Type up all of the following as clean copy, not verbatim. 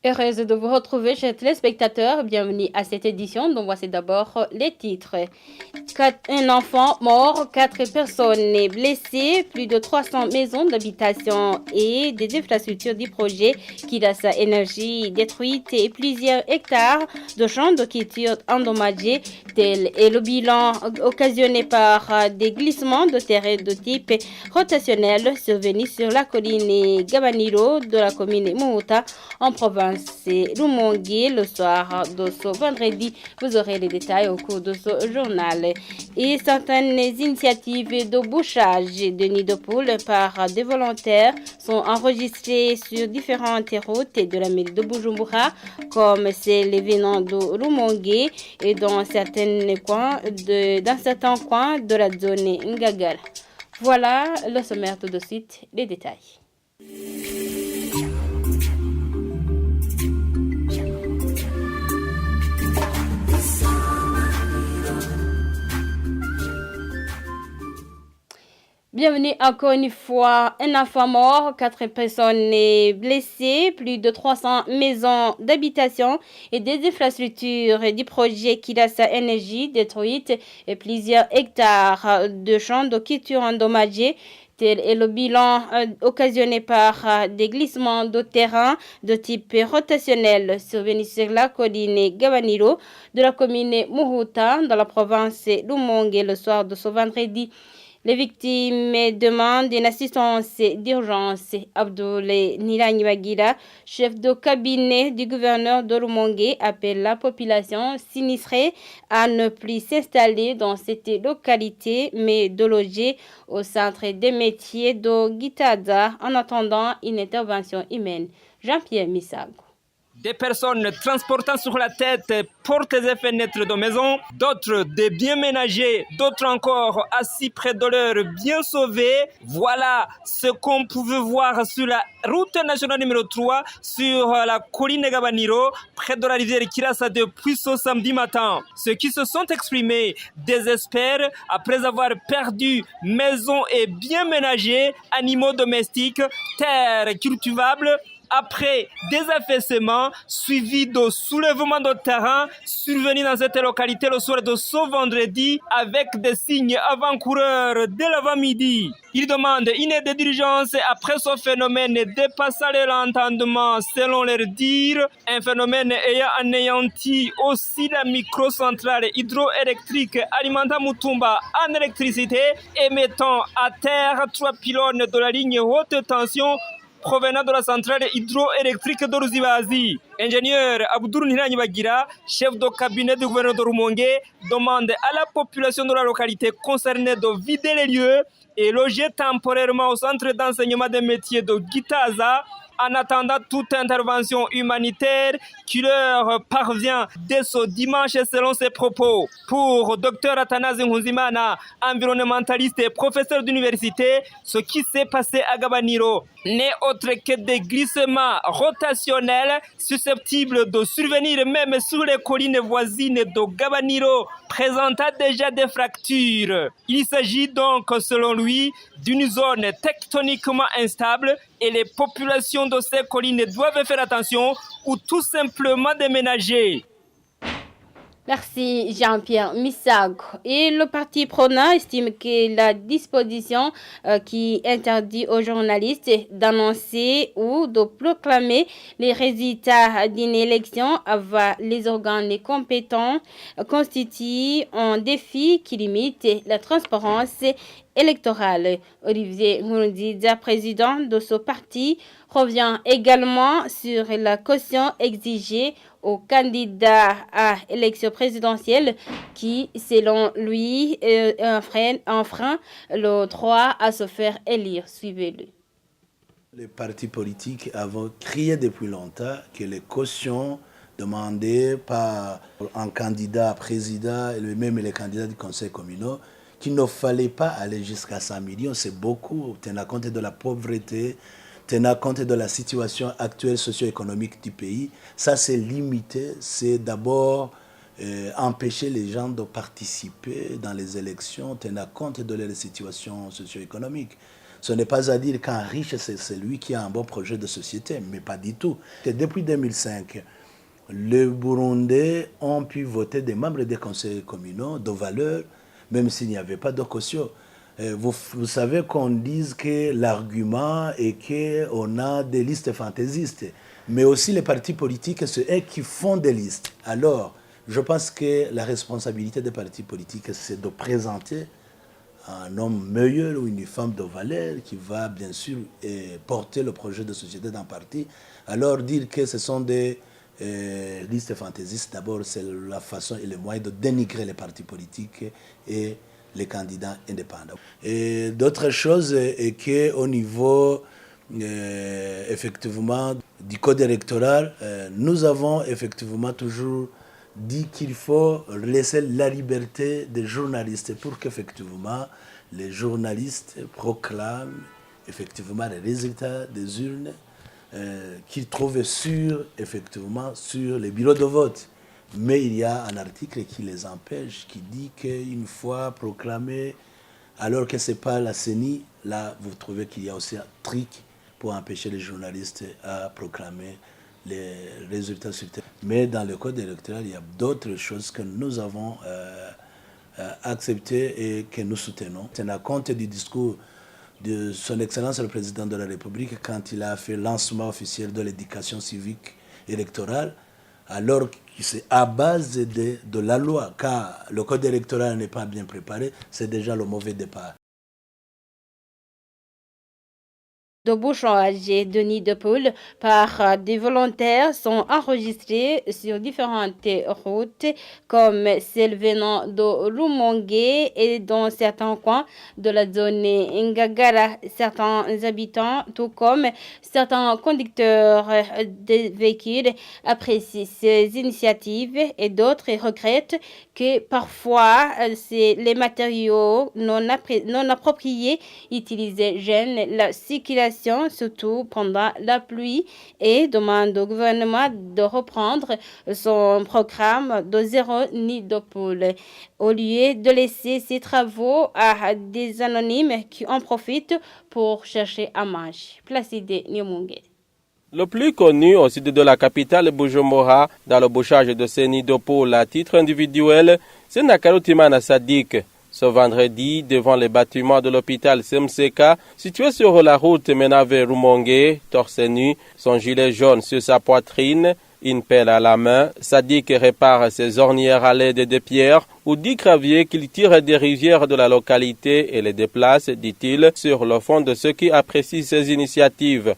Heureuse de vous retrouver, chers téléspectateurs. Bienvenue à cette édition. Donc, voici d'abord les titres. Un enfant mort, 4 personnes blessées, plus de 300 maisons d'habitation et des infrastructures du projet Kidasa Énergie détruites et plusieurs hectares de champs de culture endommagés. Tel est le bilan occasionné par des glissements de terrain de type rotationnel survenus sur la colline Gabaniro de la commune Mouta en province Rumongue le soir de ce vendredi. Vous aurez les détails au cours de ce journal. Et certaines initiatives de bouchage de nids de poules par des volontaires sont enregistrées sur différentes routes de la mairie de Bujumbura, comme c'est l'événement de Rumongue et dans certains coins de la zone Ngagara. Voilà le sommaire tout de suite, les détails. Bienvenue encore une fois. Un enfant mort, 4 personnes blessées, plus de 300 maisons d'habitation et des infrastructures du projet Kidasa Énergie détruites et plusieurs hectares de champs de culture endommagés. Tel est le bilan occasionné par des glissements de terrain de type rotationnel survenus sur la colline Gabaniro de la commune Muhuta dans la province Rumongue le soir de ce vendredi. Les victimes demandent une assistance d'urgence. Abdoulaye Nilaniwagira, chef de cabinet du gouverneur de Rumongue, appelle la population sinistrée à ne plus s'installer dans cette localité, mais de loger au centre des métiers de Gitaza en attendant une intervention humaine. Jean-Pierre Misago. Des personnes transportant sur la tête portes et fenêtres de maison, d'autres des biens ménagers, d'autres encore assis près de leurs biens sauvés. Voilà ce qu'on pouvait voir sur la route nationale numéro 3, sur la colline Gabaniro, près de la rivière Kirassa depuis ce samedi matin. Ceux qui se sont exprimés désespèrent après avoir perdu maisons et biens ménagers, animaux domestiques, terres cultivables, après des affaissements suivis de soulèvements de terrain survenus dans cette localité le soir de ce vendredi avec des signes avant-coureurs dès l'avant-midi. Ils demandent une aide d'urgence après ce phénomène dépassant l'entendement selon leur dire, un phénomène ayant anéanti aussi la microcentrale hydroélectrique alimentant Mutumba en électricité, émettant à terre 3 pylônes de la ligne haute tension provenant de la centrale hydroélectrique de Ruzibazi. Ingénieur Abdoul Nilaniwagira, chef de cabinet du gouverneur de Rumongue, demande à la population de la localité concernée de vider les lieux et loger temporairement au centre d'enseignement des métiers de Gitaza en attendant toute intervention humanitaire qui leur parvient dès ce dimanche selon ses propos. Pour Dr Athanase Nkunzimana, environnementaliste et professeur d'université, ce qui s'est passé à Gabaniro n'est autre que des glissements rotationnels susceptibles de survenir même sur les collines voisines de Gabaniro, présentant déjà des fractures. Il s'agit donc, selon lui, d'une zone tectoniquement instable et les populations de ces collines doivent faire attention ou tout simplement déménager. Merci Jean-Pierre Missago. Et le parti prenant estime que la disposition qui interdit aux journalistes d'annoncer ou de proclamer les résultats d'une élection avant les organes compétents constitue un défi qui limite la transparence électorale. Olivier Nkurunziza, président de ce parti, revient également sur la caution exigée aux candidats à l'élection présidentielle qui, selon lui, enfreint le droit à se faire élire. Suivez-le. Les partis politiques avaient crié depuis longtemps que les cautions demandées par un candidat à président et même les candidats du conseil communal, qu'il ne fallait pas aller jusqu'à 100 millions, c'est beaucoup, tenant compte de la pauvreté, tenant compte de la situation actuelle socio-économique du pays. Ça, c'est limité. C'est d'abord empêcher les gens de participer dans les élections, tenant compte de leur situation socio-économique. Ce n'est pas à dire qu'un riche, c'est celui qui a un bon projet de société, mais pas du tout. Et depuis 2005, les Burundais ont pu voter des membres des conseils communaux de valeur, même s'il n'y avait pas de caution. Vous savez qu'on dise que l'argument est qu'on a des listes fantaisistes, mais aussi les partis politiques, c'est eux qui font des listes. Alors, je pense que la responsabilité des partis politiques, c'est de présenter un homme meilleur ou une femme de valeur qui va bien sûr porter le projet de société d'un parti. Alors dire que ce sont des listes fantaisistes, d'abord c'est la façon et le moyen de dénigrer les partis politiques et les candidats indépendants. Et d'autres choses est qu'au niveau effectivement du code électoral, nous avons effectivement toujours dit qu'il faut laisser la liberté des journalistes pour qu'effectivement les journalistes proclament effectivement les résultats des urnes qu'ils trouvent effectivement sur les bureaux de vote. Mais il y a un article qui les empêche, qui dit qu'une fois proclamé, alors que ce n'est pas la CENI, là vous trouvez qu'il y a aussi un truc pour empêcher les journalistes à proclamer les résultats sur terrain. Mais dans le code électoral, il y a d'autres choses que nous avons acceptées et que nous soutenons. Tenant compte du discours de son Excellence le Président de la République quand il a fait le lancement officiel de l'éducation civique électorale, alors que c'est à base de la loi, car le code électoral n'est pas bien préparé, c'est déjà le mauvais départ. De bouchons et de nids de poules par des volontaires sont enregistrés sur différentes routes comme celle venant de Rumongue et dans certains coins de la zone Ngagara. Certains habitants, tout comme certains conducteurs de véhicules, apprécient ces initiatives et d'autres regrettent que parfois les matériaux non appropriés utilisés gênent la circulation, surtout pendant la pluie, et demande au gouvernement de reprendre son programme de zéro nid de poule au lieu de laisser ces travaux à des anonymes qui en profitent pour chercher à manger. Placide Nyomunge. Le plus connu au sud de la capitale Bujumbura, dans le bouchage de ces nids de poules à titre individuel, c'est Nakarutimana Sadik. Ce vendredi, devant les bâtiments de l'hôpital Semseka, situé sur la route menant vers Rumongue, torse nu, son gilet jaune sur sa poitrine, une pelle à la main, Sadik répare ses ornières à l'aide de pierres ou 10 graviers qu'il tire des rivières de la localité et les déplace, dit-il, sur le fond de ceux qui apprécient ces initiatives.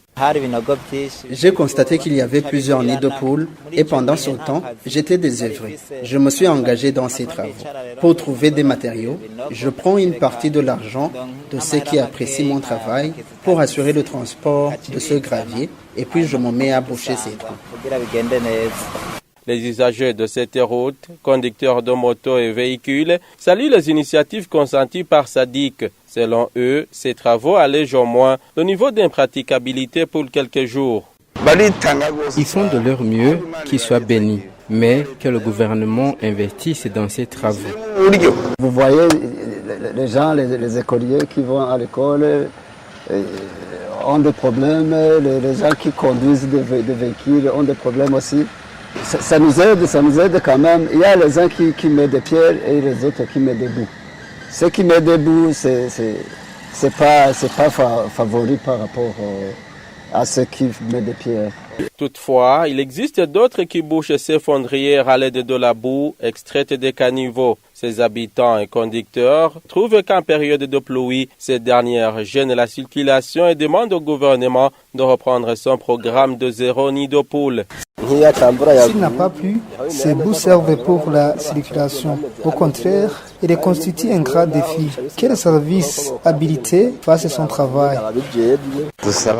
J'ai constaté qu'il y avait plusieurs nids de poules et pendant ce temps, j'étais désœuvré. Je me suis engagé dans ces travaux. Pour trouver des matériaux, je prends une partie de l'argent de ceux qui apprécient mon travail pour assurer le transport de ce gravier et puis je me mets à boucher ces trous. Les usagers de cette route, conducteurs de motos et véhicules, saluent les initiatives consenties par Sadik. Selon eux, ces travaux allègent au moins le niveau d'impraticabilité pour quelques jours. Ils font de leur mieux qu'ils soient bénis, mais que le gouvernement investisse dans ces travaux. Vous voyez les gens, les écoliers qui vont à l'école ont des problèmes, les gens qui conduisent des véhicules ont des problèmes aussi. Ça nous aide quand même. Il y a les gens qui mettent des pierres et les autres qui mettent des bouts. Ceux qui mettent des bouts, c'est pas favori par rapport à ceux qui mettent des pierres. Toutefois, il existe d'autres qui bouchent ces fondrières à l'aide de la boue extraite des caniveaux. Ces habitants et conducteurs trouvent qu'en période de pluie, ces dernières gênent la circulation et demandent au gouvernement de reprendre son programme de zéro nid de poule. S'il n'a pas plu, ces boues servent pour la circulation. Au contraire, il constitue un grand défi. Quel service habilité fasse son travail?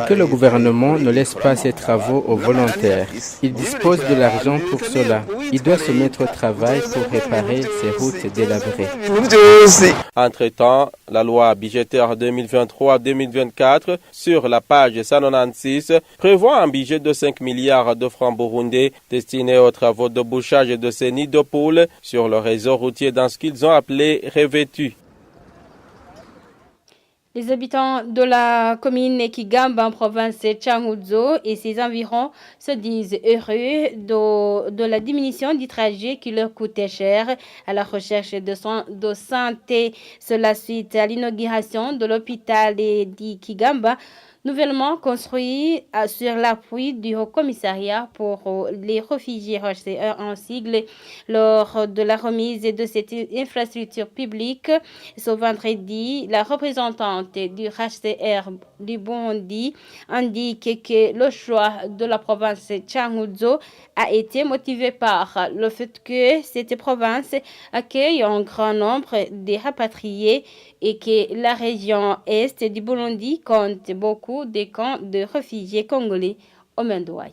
Que le gouvernement ne laisse pas ses travaux aux volontaires. Il dispose de l'argent pour cela. Il doit se mettre au travail pour réparer ces routes délabrées. Entre-temps, la loi budgétaire 2023-2024 sur la page 196 prévoit un budget de 5 milliards de francs burundais destiné aux travaux de bouchage de ces nids de poules sur le réseau routier dans ce qu'ils ont appelé revêtu. Les habitants de la commune Kigamba en province de Changuzo et ses environs se disent heureux de la diminution du trajet qui leur coûtait cher à la recherche de soins de santé. Cela suite à l'inauguration de l'hôpital de Kigamba, nouvellement construit sur l'appui du Haut Commissariat pour les réfugiés HCR en sigle lors de la remise de cette infrastructure publique. Ce vendredi, la représentante du HCR du Burundi indique que le choix de la province Changuzo a été motivé par le fait que cette province accueille un grand nombre de rapatriés et que la région est du Burundi compte beaucoup de camps de réfugiés congolais au Mendouaï.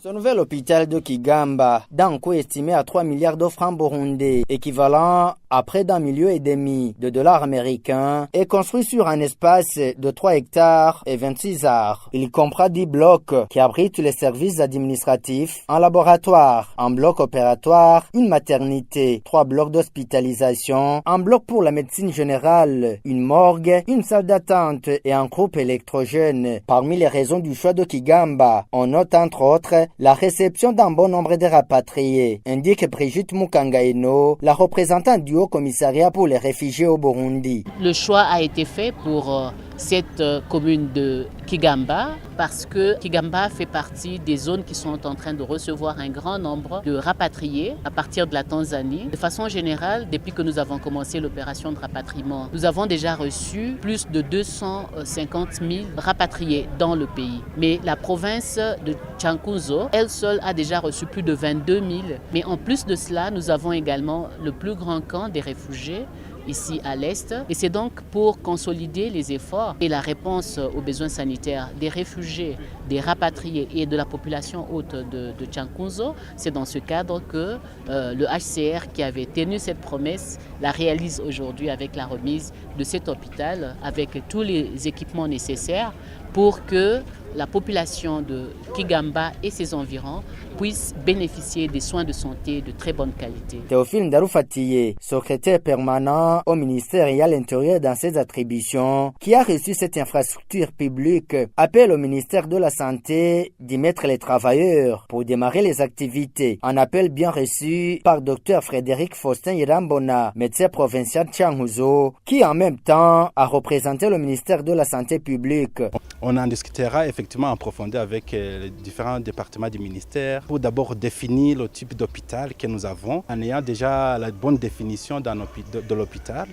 Ce nouvel hôpital de Kigamba, d'un coût estimé à 3 milliards de francs burundais, équivalent à près d'1,5 million de dollars américains, est construit sur un espace de 3 hectares et 26 arts. Il comprend 10 blocs qui abritent les services administratifs, un laboratoire, un bloc opératoire, une maternité, 3 blocs d'hospitalisation, un bloc pour la médecine générale, une morgue, une salle d'attente et un groupe électrogène. Parmi les raisons du choix de Kigamba, on note entre autres la réception d'un bon nombre de rapatriés, indique Brigitte Mukangaino, la représentante du Haut Commissariat pour les réfugiés au Burundi. Le choix a été fait pour cette commune de Kigamba parce que Kigamba fait partie des zones qui sont en train de recevoir un grand nombre de rapatriés à partir de la Tanzanie. De façon générale, depuis que nous avons commencé l'opération de rapatriement, nous avons déjà reçu plus de 250 000 rapatriés dans le pays. Mais la province de Changuzo, elle seule, a déjà reçu plus de 22 000. Mais en plus de cela, nous avons également le plus grand camp des réfugiés ici à l'Est. Et c'est donc pour consolider les efforts et la réponse aux besoins sanitaires des réfugiés, des rapatriés et de la population haute de Changuzo. C'est dans ce cadre que le HCR, qui avait tenu cette promesse, la réalise aujourd'hui avec la remise de cet hôpital, avec tous les équipements nécessaires pour que la population de Kigamba et ses environs puissent bénéficier des soins de santé de très bonne qualité. Théophile Ndarufatiye, secrétaire permanent au ministère et à l'Intérieur dans ses attributions, qui a reçu cette infrastructure publique, appelle au ministère de la Santé d'y mettre les travailleurs pour démarrer les activités. Un appel bien reçu par Dr Frédéric Faustin Irambona, médecin provincial de Changuzo, qui en même temps a représenté le ministère de la Santé publique. On en discutera effectivement en profondeur avec les différents départements du ministère pour d'abord définir le type d'hôpital que nous avons. En ayant déjà la bonne définition de l'hôpital,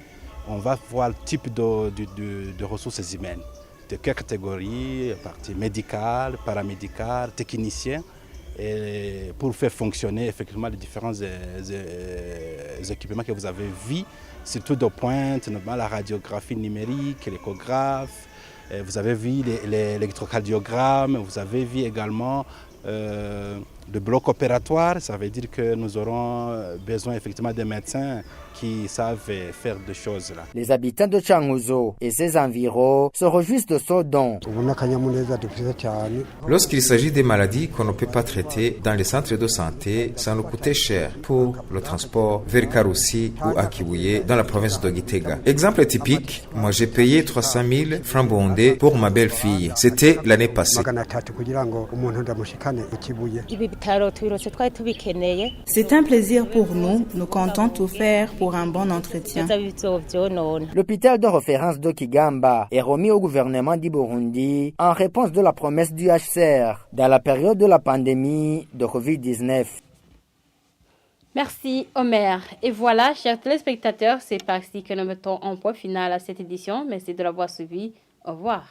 on va voir le type de ressources humaines. De quelle catégorie, partie médicale, paramédicale, technicien, et pour faire fonctionner effectivement les différents équipements que vous avez vus, surtout de pointe, notamment la radiographie numérique, l'échographe. Vous avez vu l'électrocardiogramme, vous avez vu également le bloc opératoire. Ça veut dire que nous aurons besoin effectivement de médecins qui savent faire des choses là. Les habitants de Changuzo et ses environs se réjouissent de ce don. Lorsqu'il s'agit des maladies qu'on ne peut pas traiter dans les centres de santé, ça nous coûtait cher pour le transport vers Karusi ou à Kibuye dans la province de Gitega. Exemple typique, moi j'ai payé 300 000 francs burundais pour ma belle-fille. C'était l'année passée. C'est un plaisir pour nous. Nous comptons tout faire pour un bon entretien. L'hôpital de référence de Kigamba est remis au gouvernement du Burundi en réponse de la promesse du HCR dans la période de la pandémie de Covid-19. Merci Omer. Et voilà, chers téléspectateurs, c'est parti que nous mettons un point final à cette édition. Merci de l'avoir suivi. Au revoir.